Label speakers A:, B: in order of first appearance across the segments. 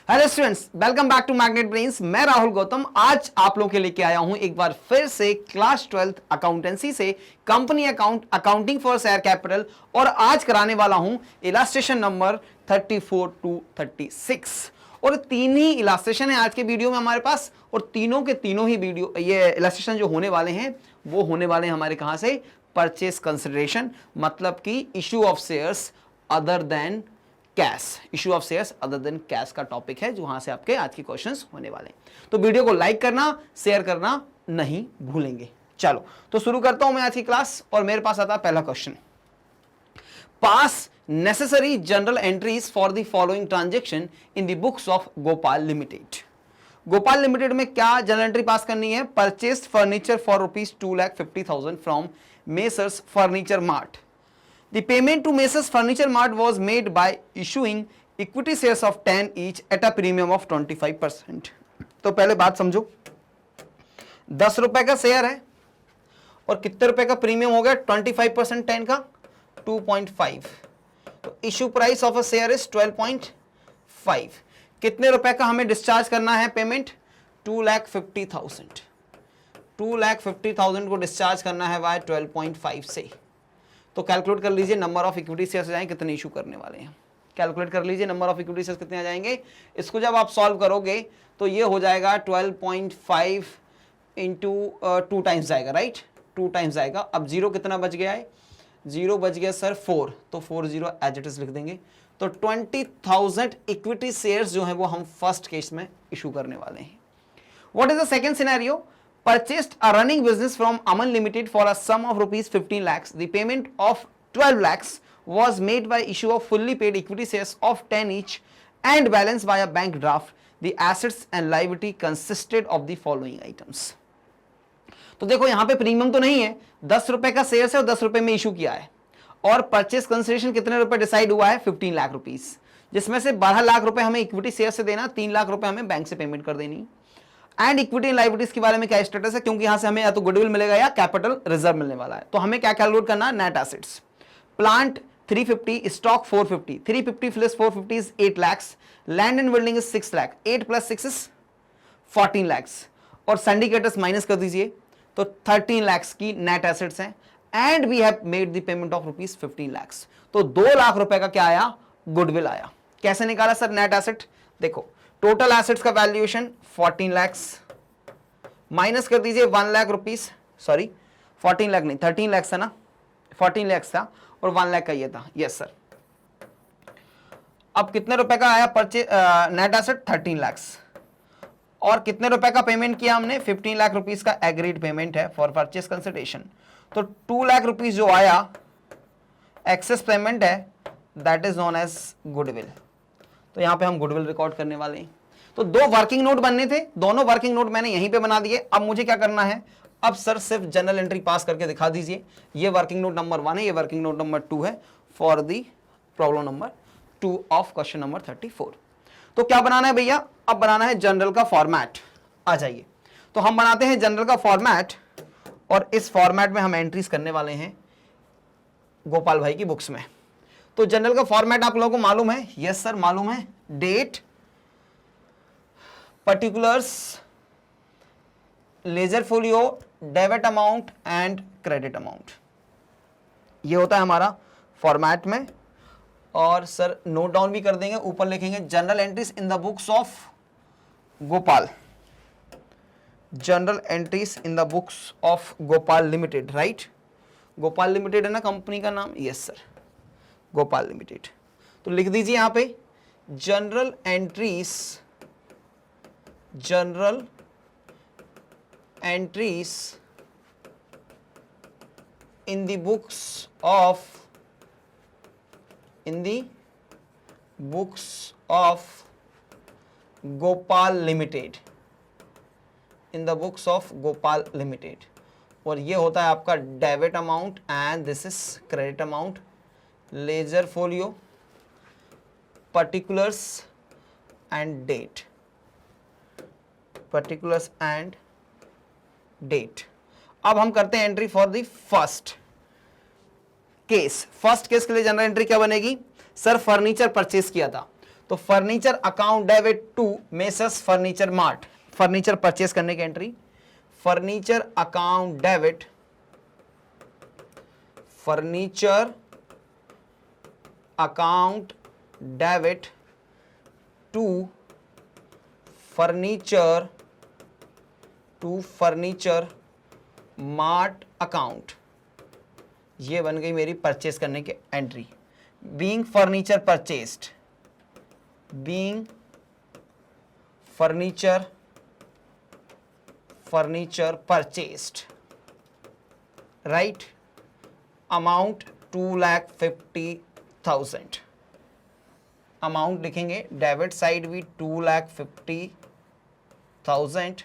A: Hello students, welcome back to Magnet Brains. मैं राहुल गौतम आज आप लोगों के लेके आया हूं एक बार फिर से क्लास 12th अकाउंटेंसी से company accounting for share capital, और आज कराने वाला हूं इलास्ट्रेशन नंबर 34 टू 36। और तीन ही इलास्ट्रेशन है आज के वीडियो में हमारे पास, और तीनों के तीनों ही वीडियो ये इलास्ट्रेशन जो होने वाले हैं वो होने वाले हैं हमारे कहां से, परचेस कंसिडरेशन, मतलब कि issue of shares other than cash. Issue of shares other than cash का टॉपिक है जो वहां से आपके आज के क्वेश्चंस होने वाले हैं। तो वीडियो को लाइक करना, शेयर करना नहीं भूलेंगे। चलो तो शुरू करता हूं मैं आज की क्लास, और मेरे पास आता है पहला question. Pass necessary journal entries for the following transaction in the books of Gopal limited. Gopal limited में क्या जनरल एंट्री पास करनी है? Purchased furniture for ₹2,50,000 from messrs furniture mart. The payment to Messrs Furniture Mart was made by issuing equity shares of 10 each at a premium of 25%. तो पहले बात समझो, 10 रुपए का शेयर है और कितने रुपए का प्रीमियम हो गया? 25% 10 का 2.5। तो issue price of a share is 12.5। कितने रुपए का हमें डिस्चार्ज करना है पेमेंट? 2,50,000। 2,50,000 को डिस्चार्ज करना है बाय 12.5 से। तो कैलकुलेट कर लीजिए नंबर ऑफ इक्विटी शेयर्स जाएंगे कितने इशू करने वाले हैं। कैलकुलेट कर लीजिए नंबर ऑफ इक्विटी शेयर्स कितने आ जाएंगे। इसको जब आप सॉल्व करोगे तो ये हो जाएगा 12.5 इंटू 2 टाइम्स जाएगा, राइट? 2 टाइम्स जाएगा। अब जीरो कितना बच गया है? जीरो बच गया सर 4, तो 40 एज इट इज लिख देंगे। तो 20,000 इक्विटी शेयर्स जो है वो हम फर्स्ट केस में इशू करने वाले हैं। What is the second scenario? Purchased a running business from Aman Limited for a sum of ₹15 lakhs. The payment of 12 lakhs was made by issue of fully paid equity shares of 10 each and balanced by a bank draft. The assets and liability consisted of the following items. तो देखो यहाँ पे premium तो नहीं है, 10 रुपए का share है और 10 रुपए में इशू किया है, और परचेस कंसिडरेशन कितने रुपए डिसाइड हुआ है? 15 लाख रुपीस, जिसमें से 12 लाख रुपए हमें इक्विटी शेयर से देना, 3 लाख रुपए हमें बैंक से पेमेंट कर देनी। एंड इक्विटी एंड लायबिलिटीज के बारे में क्या स्टेटस है? क्योंकि यहां से हमें या तो गुडविल मिलेगा या कैपिटल रिजर्व मिलने वाला है। तो हमें क्या कैलकुलेट करना है? Net assets. Plant 350, stock 450, 350 plus 450 is 8 lakhs, land and building is 6 lakh, 8 + 6 is 14 lakhs, और सिंडिकेटर्स माइनस कर दीजिए तो 13 lakhs की नेट एसेट्स हैं। And we have made the payment of ₹15 lakhs। तो 2 लाख रुपए का क्या आया? गुडविल आया। कैसे निकाला सर नेट एसेट? देखो टोटल एसेट्स का वैल्यूएशन 14 lakhs, माइनस कर दीजिए 1 लाख रुपीस, सॉरी 14 लाख नहीं 13 lakhs था ना, 14 lakhs था और 1 लाख का ये था। Yes sir. अब कितने रुपए का आया नेट एसेट? 13 lakhs। और कितने रुपए का पेमेंट किया हमने? 15 लाख रुपीस का एग्रीड पेमेंट है फॉर परचेस कंसिडरेशन। तो 2 लाख रुपीस जो आया एक्सेस पेमेंट है, that is known as goodwill. तो यहां पे हम गुडविल रिकॉर्ड करने वाले हैं। तो 2 वर्किंग नोट बनने थे, दोनों वर्किंग नोट मैंने यहीं पे बना दिए। अब मुझे क्या करना है? अब सर सिर्फ जनरल एंट्री पास करके दिखा दीजिए। ये वर्किंग नोट नंबर 1 है, ये वर्किंग नोट नंबर 2 है for the problem number 2 of question number 34। तो क्या बनाना है भैया? अब बनाना है जनरल का फॉर्मेट। आ जाइए, तो हम बनाते हैं जनरल का फॉर्मेट, और इस फॉर्मेट में हम एंट्रीज करने वाले हैं गोपाल भाई की बुक्स में। तो जनरल का फॉर्मेट आप लोगों को मालूम है? यस सर मालूम है। Date, particulars, ledger folio, debit amount and credit amount, ये होता है हमारा फॉर्मेट में। और सर नोट डाउन भी कर देंगे, ऊपर लिखेंगे general entries in the books of Gopal, general entries in the books of Gopal limited, right? Gopal limited है ना कंपनी का नाम? Yes sir, Gopal limited. तो लिख दीजिए यहां पे general entries, general entries in the books of, in the books of Gopal limited, in the books of Gopal limited. और ये होता है आपका debit amount and this is credit amount, ledger folio, particulars and date, particulars and date। अब हम करते हैं entry for the first case. First case के लिए जनरल एंट्री क्या बनेगी? सर फर्नीचर परचेस किया था, तो furniture account debit to messrs furniture mart, furniture purchase करने की entry, furniture account debit, furniture account debit to furniture mart account, ये बन गई मेरी परचेस करने की entry. Being furniture purchased, being furniture purchased, right, amount 2,50,000, amount लिखेंगे debit side भी 2,50,000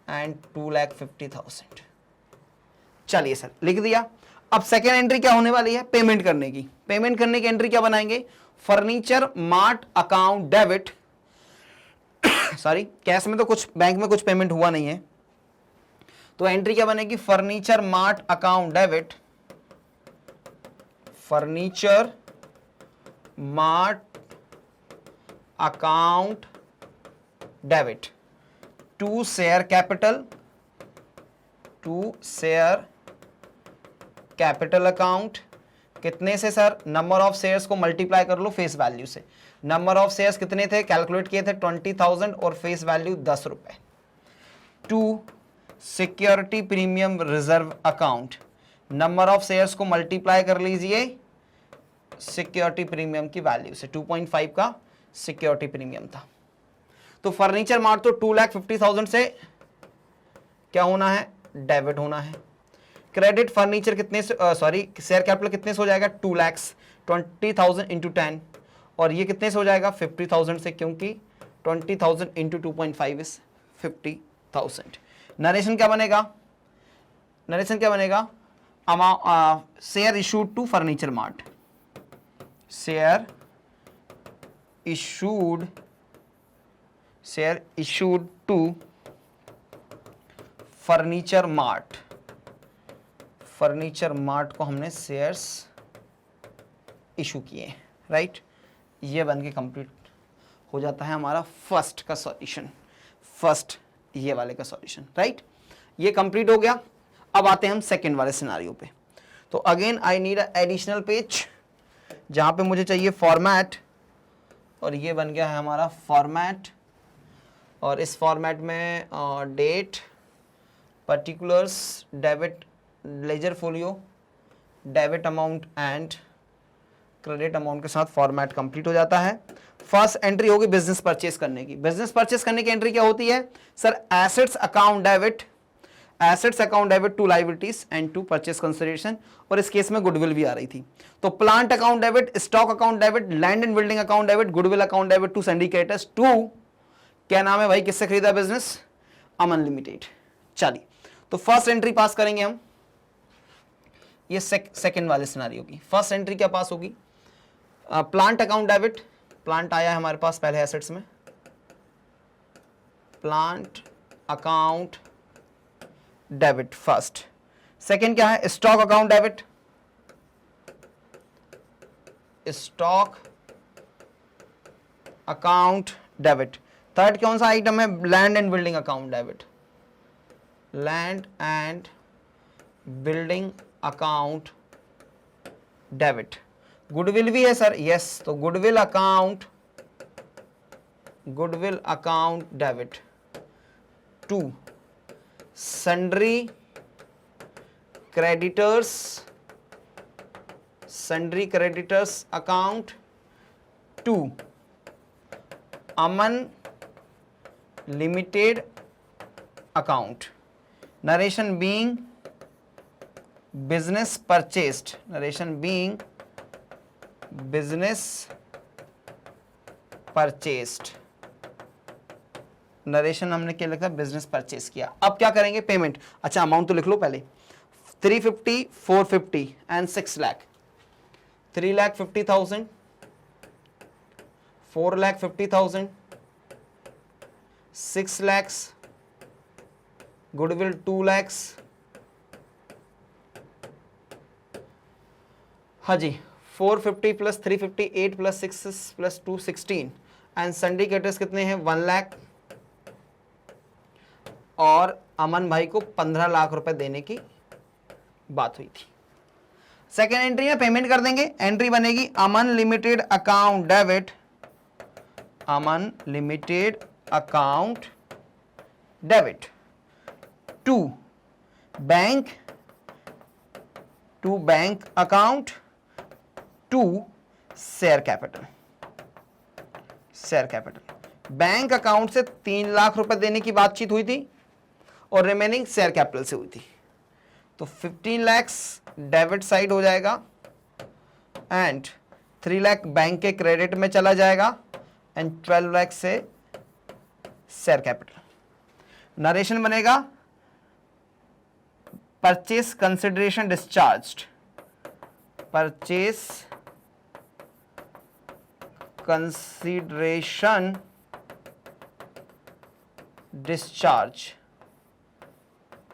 A: एंड 2,50,000। चलिए सर लिख दिया। अब सेकेंड एंट्री क्या होने वाली है, पेमेंट करने की। पेमेंट करने की एंट्री क्या बनाएंगे, furniture mart account debit sorry, cash में तो कुछ बैंक में कुछ पेमेंट हुआ नहीं है, तो एंट्री क्या बनेगी, furniture mart account debit, furniture mart account debit to share capital account, कितने से सर, नंबर ऑफ शेयर्स को मल्टीप्लाई कर लो फेस वैल्यू से। नंबर ऑफ शेयर्स कितने थे, कैलकुलेट किए थे 20,000 और फेस वैल्यू 10 रुपए। To security premium reserve account, number of shares को मल्टीप्लाई कर लीजिए सिक्योरिटी प्रीमियम की वैल्यू से, 2.5 का सिक्योरिटी प्रीमियम था। तो फर्नीचर मार्ट तो 2,50,000 से क्या होना है, डेबिट होना है। क्रेडिट फर्नीचर कितने से, सॉरी शेयर कैपिटल कितने से हो जाएगा, 2,20,000 इंटू 10, और ये कितने से हो जाएगा 50,000 से, क्योंकि 20,000 इंटू 2.5 इज 50,000। नरेशन क्या बनेगा, नरेशन क्या बनेगा, share issued to furniture mart, share issued to furniture mart, furniture mart को हमने शेयर्स इशू किए, राइट। ये बन के कंप्लीट हो जाता है हमारा फर्स्ट का सॉल्यूशन, फर्स्ट ये वाले का सॉल्यूशन, राइट। ये कंप्लीट हो गया। अब आते हैं हम सेकंड वाले सिनारियो पे। तो again I need additional page जहां पे मुझे चाहिए फॉर्मेट, और ये बन गया है हमारा फॉर्मेट, और इस फॉर्मेट में date, particulars, debit ledger folio, debit amount and credit amount के साथ फॉर्मेट कंप्लीट हो जाता है। फर्स्ट एंट्री होगी बिजनेस परचेस करने की। बिजनेस परचेस करने की एंट्री क्या होती है sir, assets account debit to liabilities and to purchase consideration, और इस केस में गुडविल भी आ रही थी। तो plant account debit, stock account debit, land and building account debit, goodwill account debit to syndicators to, क्या नाम है भाई, किससे खरीदा बिजनेस, अमन लिमिटेड। चलिए तो फर्स्ट एंट्री पास करेंगे हम, ये सेकंड वाले सिनारियो की। फर्स्ट एंट्री क्या पास होगी, प्लांट अकाउंट डेबिट, प्लांट आया है हमारे पास पहले एसेट्स में, plant account debit first. Second क्या है, stock account debit, stock account debit. Third कौन सा आइटम है, land and building account debit, land and building account debit. Goodwill भी है सर, यस, तो goodwill account debit to sundry creditors account to Aman limited account. Narration being business purchased, narration being business purchased, narration हमने क्या लिखा, business purchase किया। अब क्या करेंगे, पेमेंट। अच्छा अमाउंट तो लिख लो पहले, 350, 450 and 6 lakh. 3,50,000, 4,50,000, 6 lakhs, goodwill 2 lakhs, हाँ जी 450 plus 350 8 plus 6 plus 2 16 and syndicators कितने हैं 1 लाख और अमन भाई को 15 लाख रुपए देने की बात हुई थी। सेकेंड एंट्री में पेमेंट कर देंगे। एंट्री बनेगी Aman limited account debit, Aman limited account debit to bank account to share capital. Bank account से 3 लाख रुपए देने की बातचीत हुई थी और रिमेनिंग शेयर कैपिटल से हुई थी। तो 15 लाख डेबिट साइड हो जाएगा एंड 3 लाख बैंक के क्रेडिट में चला जाएगा एंड 12 लाख से शेयर कैपिटल। नरेशन बनेगा purchase consideration discharged, purchase consideration discharge,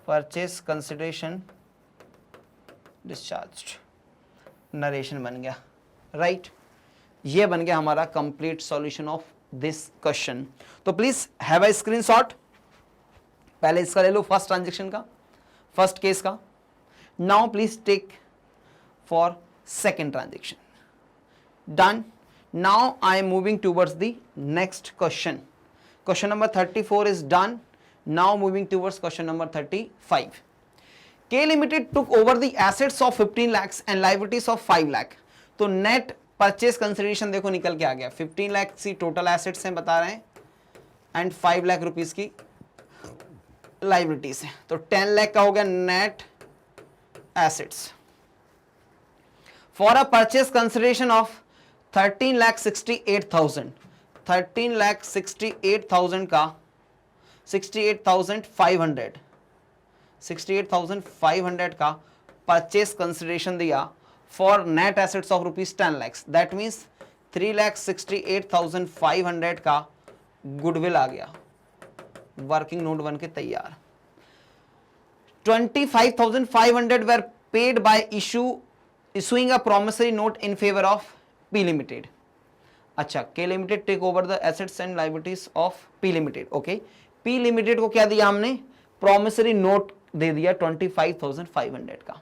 A: purchase consideration discharged, narration बन गया। राइट, ये बन गया हमारा complete solution of this question. तो प्लीज हैव अ स्क्रीनशॉट, पहले इसका ले लो, फर्स्ट ट्रांजेक्शन का, फर्स्ट केस का। Now please take for second transaction. Done. Now I am moving towards the next question. Question number 34 is done. Now moving towards question number 35. K Limited took over the assets of 15 lakhs and liabilities of 5 lakh. तो net purchase consideration देखो निकल के आ गया, 15 लाख की total assets हैं बता रहे हैं एंड 5 लाख रुपीस की लाइबिलिटीज है। तो 10 लाख का हो गया net assets for a purchase consideration of 13,68,000। 13,68,000 का 68,500 का परचेस कंसिडरेशन दिया for net assets of rupees 10 lakhs। That means 3,68,500 का गुडविल आ गया, वर्किंग नोट बन के तैयार। 25,500 were paid by issuing a promissory note in favor of P Limited। अच्छा, K Limited take over the assets and liabilities of P Limited। Okay, P Limited को क्या दिया हमने, प्रॉमिसरी नोट दे दिया 25,500 का।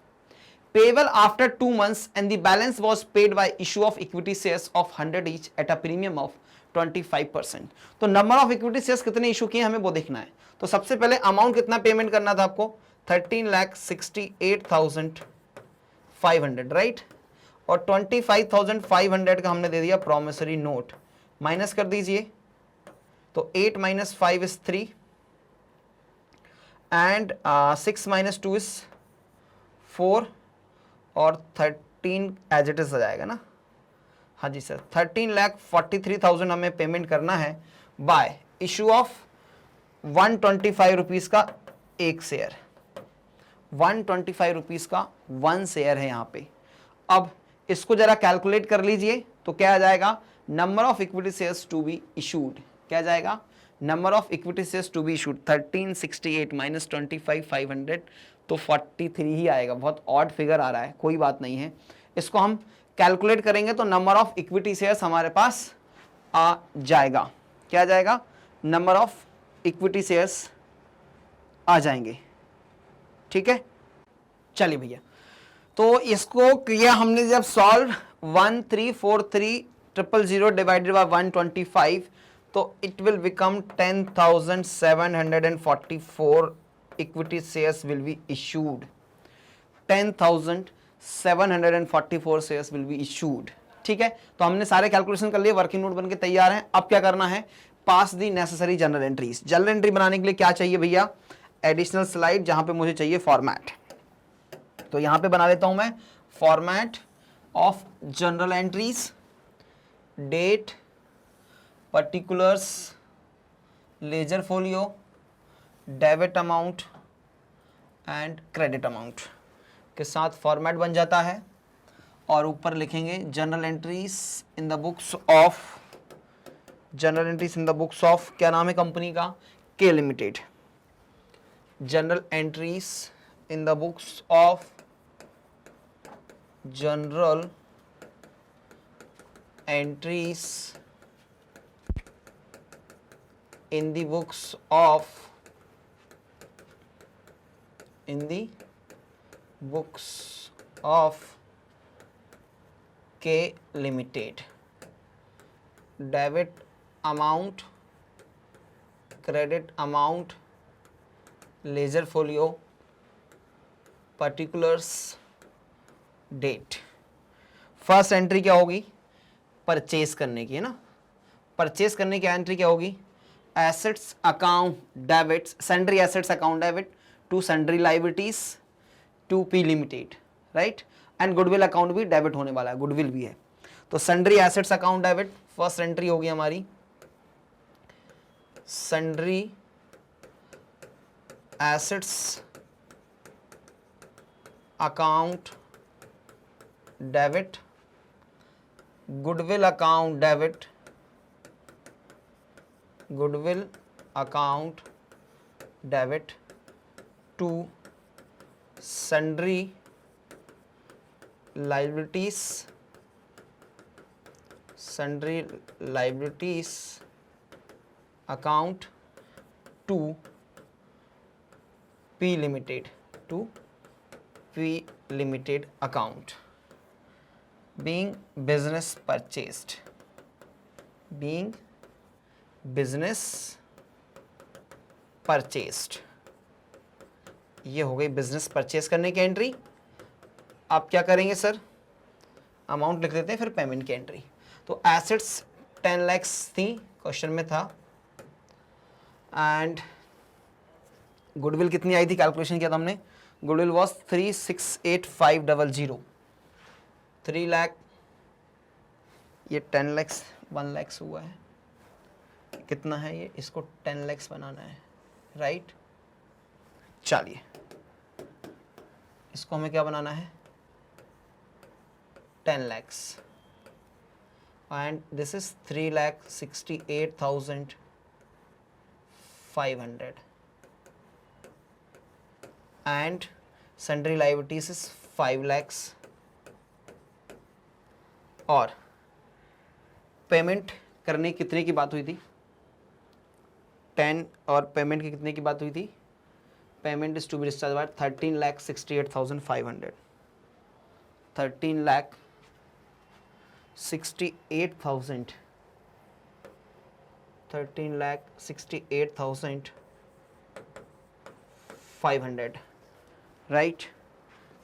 A: Payable after 2 months and the balance was paid by issue of equity shares of 100 each at a premium of 25%। तो number of equity shares कितने issue किए हमें वो देखना है। तो सबसे पहले अमाउंट कितना पेमेंट करना था आपको, 13,68,500 राइट, और 25,500 का हमने दे दिया प्रॉमिसरी नोट। माइनस कर दीजिए, तो 8 - 5 is 3 एंड 6 - 2 is 4 और 13 एज इट इज आ जाएगा ना। हाँ जी सर, 13,43,000 हमें पेमेंट करना है बाय इशू ऑफ 125 रुपीज का एक शेयर, 125 रुपीज का 1 शेयर है यहाँ पे। अब इसको जरा कैलकुलेट कर लीजिए, तो क्या आ जाएगा, number of equity shares to be issued, क्या जाएगा, number of equity shares to be issued 1368 - 25,500 तो 43 ही आएगा। बहुत ऑड फिगर आ रहा है, कोई बात नहीं है, इसको हम कैलकुलेट करेंगे तो नंबर ऑफ इक्विटी शेयर्स हमारे पास आ जाएगा। क्या आ जाएगा, नंबर ऑफ इक्विटी शेयर्स आ जाएंगे। ठीक है, चलिए भैया, तो इसको किया हमने जब सॉल्व 1343,000 डिवाइडेड बाय 125, तो it will become 10,744 equity shares will be issued, 10,744 shares will be issued. ठीक है, तो हमने सारे कैलकुलेशन कर लिए, वर्किंग नोट बनके तैयार हैं। अब क्या करना है, pass the necessary journal entries. Journal entry बनाने के लिए क्या चाहिए भैया, एडिशनल स्लाइड, जहां पे मुझे चाहिए फॉर्मेट। तो यहां पे बना लेता हूं मैं format of general entries, date, particulars, ledger folio, debit amount and credit amount के साथ फॉर्मेट बन जाता है। और ऊपर लिखेंगे general entries in the books of, general entries in the books of, क्या नाम है कंपनी का, K limited. General entries in the books of, general entries in the books of K Limited, debit amount, credit amount, ledger folio, particulars, date। First entry क्या होगी? Purchase करने की, है ना। परचेज करने की एंट्री क्या होगी? Assets account debits, sundry assets account debit to sundry liabilities to P limited, right. And goodwill account भी डेबिट होने वाला है, गुडविल भी है। तो sundry assets account debit first entry होगी हमारी, sundry assets account debit, goodwill account debit, goodwill account debit to sundry liabilities account to P Limited account, being business purchased, ये हो गई बिजनेस परचेज करने की एंट्री। आप क्या करेंगे सर? अमाउंट लिख देते हैं, फिर पेमेंट की एंट्री। तो एसेट्स 10 लाख थी, क्वेश्चन में था, एंड गुडविल कितनी आई थी? कैलकुलेशन किया था हमने, गुडविल वॉज 368,500। 3 लाख, ये 10 लाख 1 लाख हुआ है, कितना है ये? इसको 10 लाख बनाना है, राइट। चलिए इसको हमें क्या बनाना है? 10 lakh, and this is 3,68,500 and sundry liabilities is 5 lakh. और पेमेंट करने कितने की बात हुई थी? 10, और पेमेंट की कितने की बात हुई थी? Payment is to be discharge by 13,68,500। 13,68,500, right.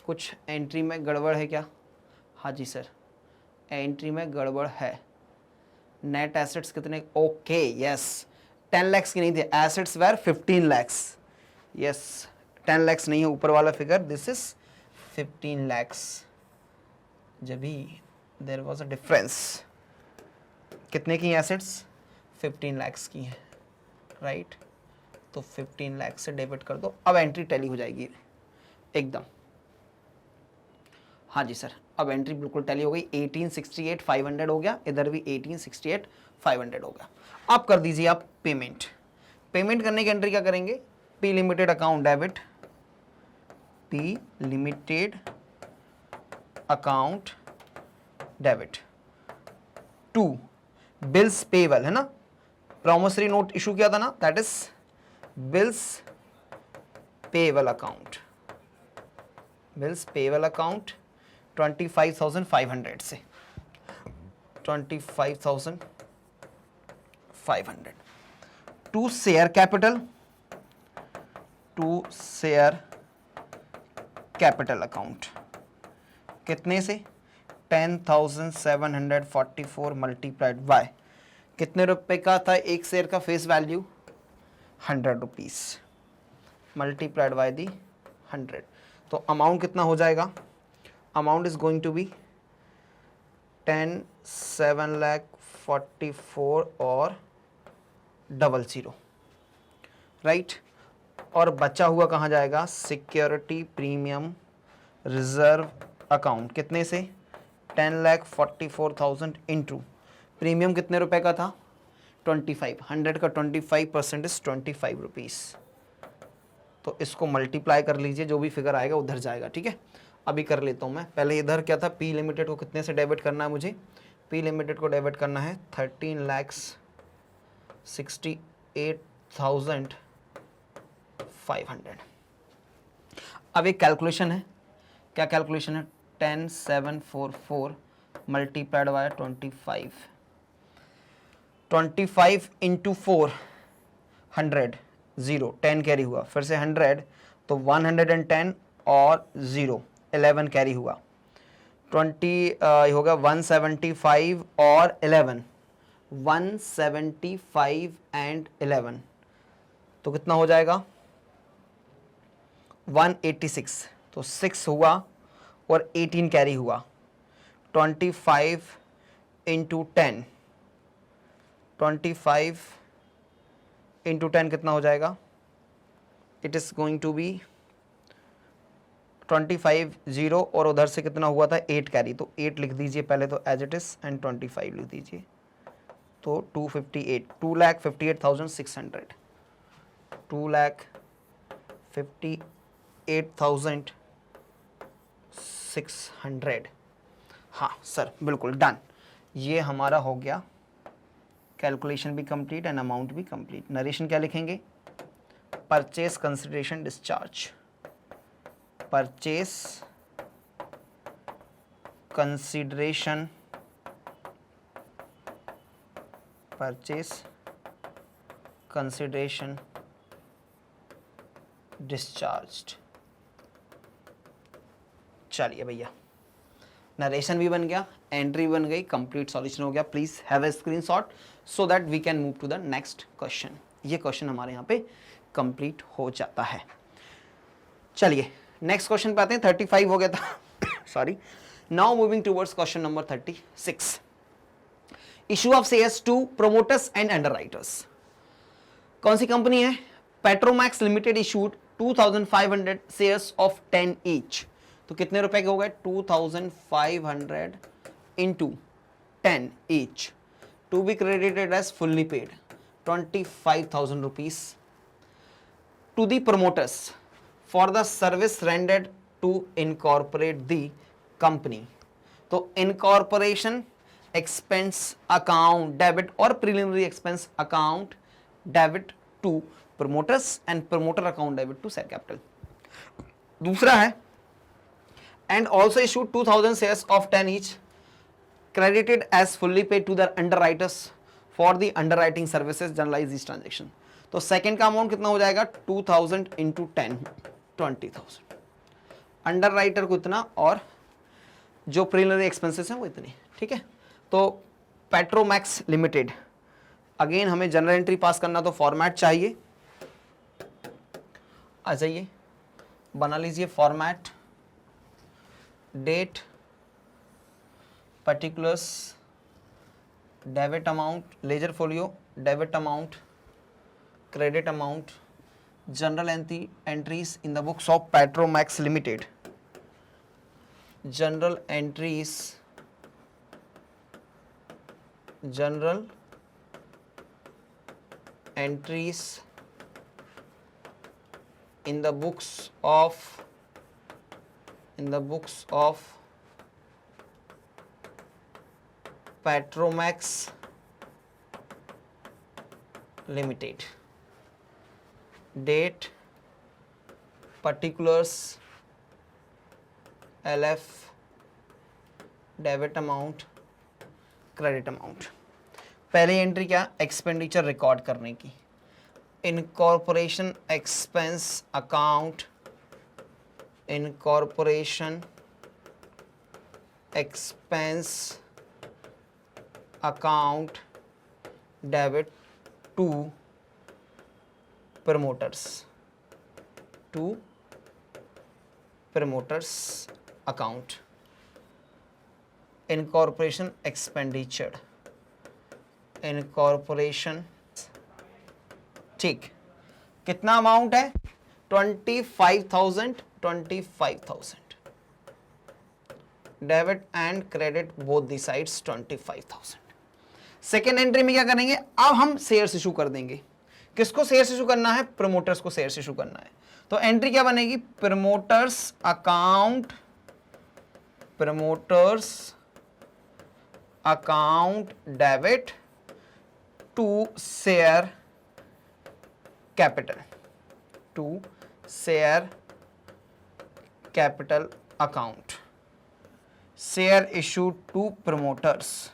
A: कुछ एंट्री में गड़बड़ है क्या? हाँ जी सर, एंट्री में गड़बड़ है। नेट एसेट्स कितने? ओके, यस, 10 लाख की नहीं थी, एसेट्स वेर 15 लाख। यस, 10 लाख नहीं है ऊपर वाला फिगर, दिस इज 15 लाख। जब भी देयर वाज अ डिफरेंस। कितने की एसेट्स? 15 लाख की हैं, राइट। तो 15 लाख से डेबिट कर दो, अब एंट्री टैली हो जाएगी एकदम। हाँ जी सर, अब एंट्री बिल्कुल टैली हो गई। 1868,500 हो गया, इधर भी 1868,500 हो गया। अब कर दीजिए आप पेमेंट। पेमेंट करने की एंट्री क्या करेंगे? P limited account debit, P limited account debit to bills payable, है ना। प्रॉमिसरी नोट इशू किया था ना, that is bills payable account, 25,500 से 25,500 टू शेयर कैपिटल अकाउंट। कितने से? 10,744 मल्टीप्लाइड बाय कितने रुपए का था एक शेयर का face value? 100 rupees multiplied by the 100। तो अमाउंट कितना हो जाएगा? Amount is going to be 10,744 और 00, राइट। और बचा हुआ कहाँ जाएगा? Security premium reserve account. कितने से? 10,44,000 इंटू प्रीमियम कितने रुपए का था? 25। 100 का 25% इज 25 रुपीज़। तो इसको मल्टीप्लाई कर लीजिए, जो भी फिगर आएगा उधर जाएगा, ठीक है। अभी कर लेता हूँ मैं। पहले इधर क्या था? पी लिमिटेड को कितने से डेबिट करना है मुझे? पी लिमिटेड को डेबिट करना है 13,68,500। अब एक कैलकुलेशन है, क्या कैलकुलेशन है? 10,744 मल्टीप्लाइड बाय 25 इंटू 4 100, 0 10 कैरी हुआ, फिर से 100 तो 110 और 0 11 कैरी हुआ, 20 होगा 175 और 11 175 एंड 11 तो कितना हो जाएगा? 186, तो 6 हुआ और 18 कैरी हुआ, 25 इंटू 10, 25 इंटू 10 कितना हो जाएगा? It is going to be 25 0 और उधर से कितना हुआ था? 8 कैरी, तो 8 लिख दीजिए पहले तो एज इट इज एंड 25 लिख दीजिए, तो 258 2,58,600 2,58,600। हाँ सर बिल्कुल डन, ये हमारा हो गया, कैलकुलेशन भी कंप्लीट एंड अमाउंट भी कंप्लीट। नरेशन क्या लिखेंगे? Purchase consideration discharge, purchase consideration, purchase consideration discharged. चलिए भैया, नरेशन भी बन गया, एंट्री बन गई, कंप्लीट सॉल्यूशन हो गया। Please have a screenshot so that we can move to the next question. ये क्वेश्चन हमारे यहाँ पे कंप्लीट हो जाता है। चलिए नेक्स्ट क्वेश्चन पे आते हैं। 35 हो गया था sorry. Now moving towards question number 36। Issue of shares to promoters and underwriters. कौन सी कंपनी है? Petromax limited issued 2500 shares of 10 each. तो कितने रुपए के हो गए? 2500 into 10 each to be credited as fully paid 25,000 rupees to the promoters for the service rendered to incorporate the company। तो incorporation expense account debit और preliminary expense account debit to promoters and promoter account debit to share capital। दूसरा है and also issued 2000 shares of 10 each credited as fully paid to the underwriters for the underwriting services generalize this transaction। तो second का amount कितना हो जाएगा? 2000 into 10 20,000, under writer को इतना और जो प्रिलिमिनरी एक्सपेंसेस हैं वो इतने। ठीक है, तो पेट्रोमैक्स लिमिटेड, अगेन हमें जनरल एंट्री पास करना तो फॉर्मेट चाहिए। आ जाइए बना लीजिए format, date, particulars, debit amount, ledger folio, debit amount, credit amount, general entries in the books of Petromax Limited, general entries in the books of Petromax Limited, date, particulars, LF, debit amount, credit amount. पहली entry क्या? Expenditure record करने की, incorporation expense account, incorporation expense account debit to promoters account, incorporation expenditure, incorporation। ठीक, कितना amount है? 25,000 debit and credit both the sides 25,000। Second entry में क्या करेंगे? अब हम शेयर्स इशू कर देंगे। किसको शेयर्स इशू करना है? प्रमोटर्स को शेयर्स इशू करना है। तो एंट्री क्या बनेगी? Promoters account debit to share capital, to share capital account, share issued to promoters,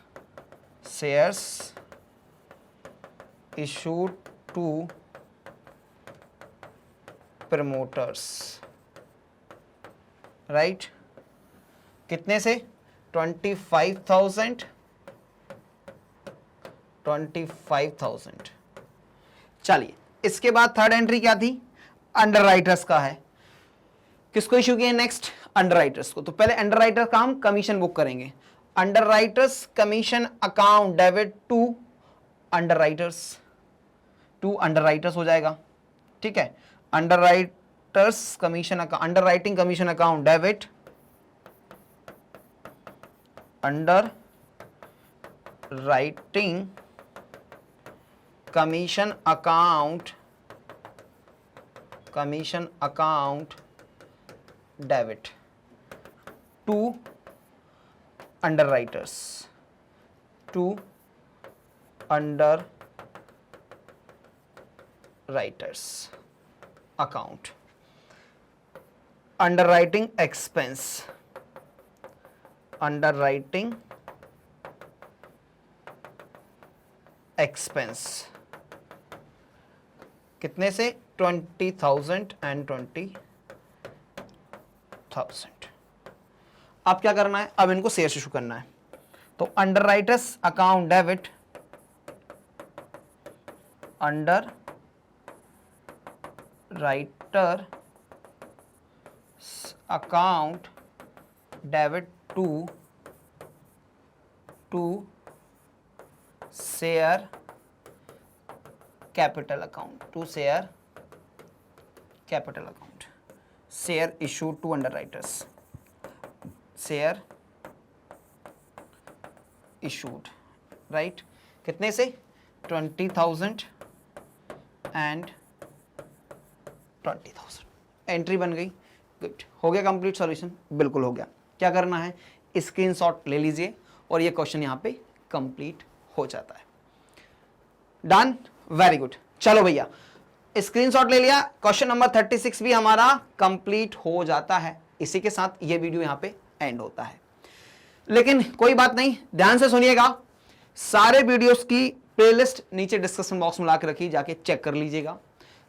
A: shares issued to promoters, right. कितने से? 25,000, 25,000। चलिए, इसके बाद थर्ड एंट्री क्या थी? अंडर राइटर्स का है। किसको इशू किए? नेक्स्ट अंडर राइटर्स को। तो पहले अंडर राइटर का हम कमीशन बुक करेंगे। Underwriters commission account debit to underwriters, to underwriters हो जाएगा, ठीक है। Underwriters commission account, underwriting commission account debit underwriting commission account, commission account debit to underwriters, to underwriters account. Underwriting expense, underwriting expense कितने से? 20,000 and 20,000। अब क्या करना है? अब इनको शेयर इशू करना है। तो underwriters account debit underwriter account debit to share capital account, to share capital account, share issued to underwriters, share issued, right. कितने से? 20,000 एंड 20,000। एंट्री बन गई, गुड। हो गया कंप्लीट सॉल्यूशन? बिल्कुल हो गया। क्या करना है? स्क्रीनशॉट ले लीजिए और ये क्वेश्चन यहाँ पे कंप्लीट हो जाता है। Done, very good. चलो भैया, स्क्रीनशॉट ले लिया, क्वेश्चन नंबर 36 भी हमारा कंप्लीट हो जाता है। इसी के साथ ये वीडियो यहाँ पे एंड होता है। लेकिन कोई बात नहीं, ध्यान से सुनिएगा। सारे वीडियोस की प्लेलिस्ट नीचे डिस्क्रिप्शन बॉक्स में ला के रखी, जाके चेक कर लीजिएगा।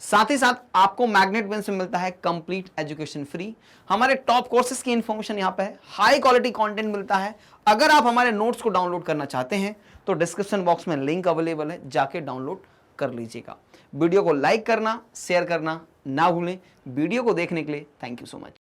A: साथ ही साथ आपको मैग्नेट पेन से मिलता है कंप्लीट एजुकेशन फ्री। हमारे टॉप कोर्सेज की इंफॉर्मेशन यहाँ पे है, हाई क्वालिटी कंटेंट मिलता है। अगर आप हमारे नोट्स को डाउनलोड करना चाहते हैं तो डिस्क्रिप्शन बॉक्स में लिंक अवेलेबल है, जाके डाउनलोड कर लीजिएगा। वीडियो को लाइक करना, शेयर करना ना भूलें। वीडियो को देखने के लिए थैंक यू सो मच।